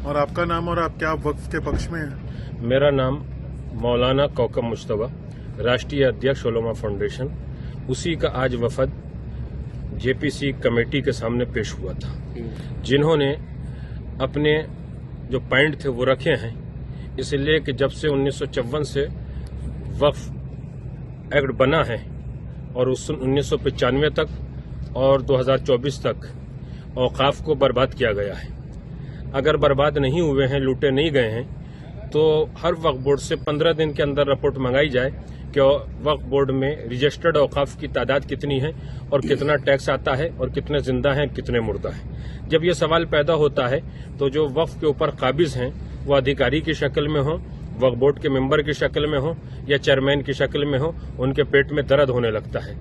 और आपका नाम और आप क्या वक्फ के पक्ष में हैं? मेरा नाम मौलाना कौकब मुश्तबा, राष्ट्रीय अध्यक्ष उलमा फाउंडेशन। उसी का आज वफद जेपीसी कमेटी के सामने पेश हुआ था, जिन्होंने अपने जो पॉइंट थे वो रखे हैं। इसलिए कि जब से 1954 से वक्फ एक्ट बना है और उस 1995 तक और 2024 तक औकाफ को बर्बाद किया गया है। अगर बर्बाद नहीं हुए हैं, लूटे नहीं गए हैं, तो हर वक्फ बोर्ड से 15 दिन के अंदर रिपोर्ट मंगाई जाए कि वक्फ बोर्ड में रजिस्टर्ड औकाफ की तादाद कितनी है और कितना टैक्स आता है और कितने जिंदा हैं, कितने मुर्दा हैं। जब ये सवाल पैदा होता है तो जो वक्फ के ऊपर काबिज हैं वो अधिकारी की शक्ल में हों, वक्फ बोर्ड के मेंबर की शक्ल में हो या चेयरमैन की शक्ल में हो, उनके पेट में दर्द होने लगता है।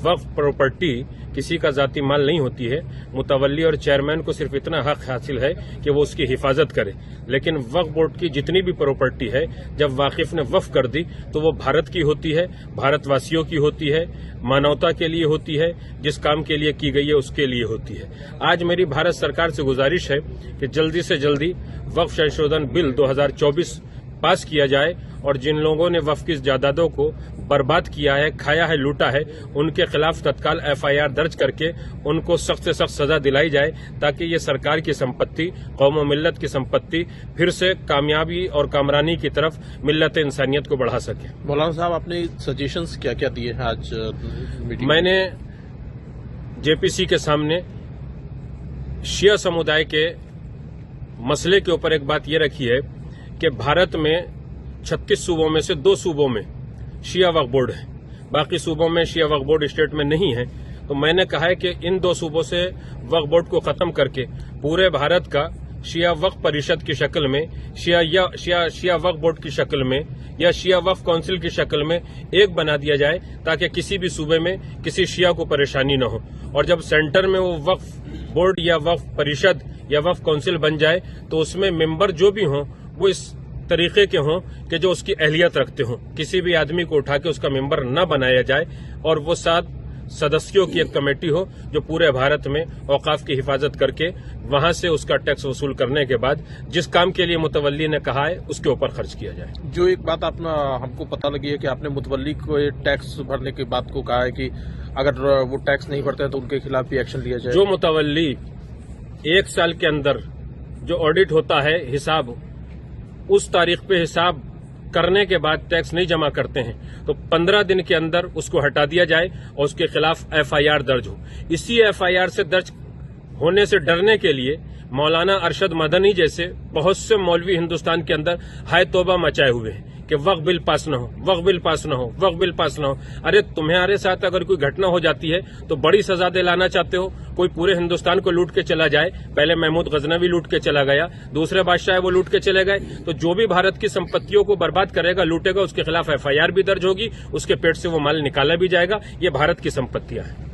वक्फ प्रॉपर्टी किसी का जाती माल नहीं होती है। मुतवल्ली और चेयरमैन को सिर्फ इतना हक हासिल है कि वो उसकी हिफाजत करे, लेकिन वक्फ बोर्ड की जितनी भी प्रॉपर्टी है जब वाकिफ ने वक्फ कर दी तो वो भारत की होती है, भारतवासियों की होती है, मानवता के लिए होती है, जिस काम के लिए की गई है उसके लिए होती है। आज मेरी भारत सरकार से गुजारिश है कि जल्दी से जल्दी वक्फ संशोधन बिल 2024 पास किया जाए और जिन लोगों ने वक्फ की जायदादों को बर्बाद किया है, खाया है, लूटा है, उनके खिलाफ तत्काल एफआईआर दर्ज करके उनको सख्त से सख्त सजा दिलाई जाए, ताकि ये सरकार की संपत्ति, कौम और मिल्लत की संपत्ति फिर से कामयाबी और कामरानी की तरफ मिल्लत इंसानियत को बढ़ा सके। मौलाना साहब, आपने सजेशंस क्या क्या दिए हैं आज मीटिंग? मैंने जेपीसी के सामने शिया समुदाय के मसले के ऊपर एक बात ये रखी है कि भारत में 36 सूबों में से 2 सूबों में शिया वक्फ बोर्ड है, बाकी सूबों में शिया वक्फ बोर्ड स्टेट में नहीं है। तो मैंने कहा है कि इन 2 सूबों से वक्फ बोर्ड को खत्म करके पूरे भारत का शिया वक्फ परिषद की शक्ल में, शिया वक्फ बोर्ड की शक्ल में या शिया वक्फ काउंसिल की शक्ल में एक बना दिया जाए, ताकि किसी भी सूबे में किसी शिया को परेशानी न हो। और जब सेंटर में वो वक्फ बोर्ड या वक्फ परिषद या वक्फ काउंसिल बन जाए तो उसमें मेंबर जो भी हों वो इस तरीके के हों कि जो उसकी अहलियत रखते हों। किसी भी आदमी को उठा के उसका मेंबर न बनाया जाए और वो 7 सदस्यों की एक कमेटी हो जो पूरे भारत में औकाफ की हिफाजत करके वहां से उसका टैक्स वसूल करने के बाद जिस काम के लिए मुतवल्ली ने कहा है उसके ऊपर खर्च किया जाए। जो एक बात हमको पता लगी है कि आपने मुतवल्ली को टैक्स भरने की बात को कहा है कि अगर वो टैक्स नहीं भरते तो उनके खिलाफ भी एक्शन लिया जाए। जो मुतवल्ली 1 साल के अंदर जो ऑडिट होता है हिसाब, उस तारीख पे हिसाब करने के बाद टैक्स नहीं जमा करते हैं तो 15 दिन के अंदर उसको हटा दिया जाए और उसके खिलाफ एफआईआर दर्ज हो। इसी एफआईआर से दर्ज होने से डरने के लिए मौलाना अरशद मदनी जैसे बहुत से मौलवी हिंदुस्तान के अंदर हाय तौबा मचाए हुए हैं कि वक्फ बिल पास न हो, वक्फ बिल पास न हो, वक्फ बिल पास न हो। अरे तुम्हारे साथ अगर कोई घटना हो जाती है तो बड़ी सजा दिलाना चाहते हो। कोई पूरे हिंदुस्तान को लूट के चला जाए, पहले महमूद गजनवी लूट के चला गया, दूसरे बादशाह वो लूट के चले गए, तो जो भी भारत की संपत्तियों को बर्बाद करेगा, लूटेगा, उसके खिलाफ एफआईआर भी दर्ज होगी, उसके पेट से वो माल निकाला भी जाएगा। ये भारत की संपत्तियां हैं।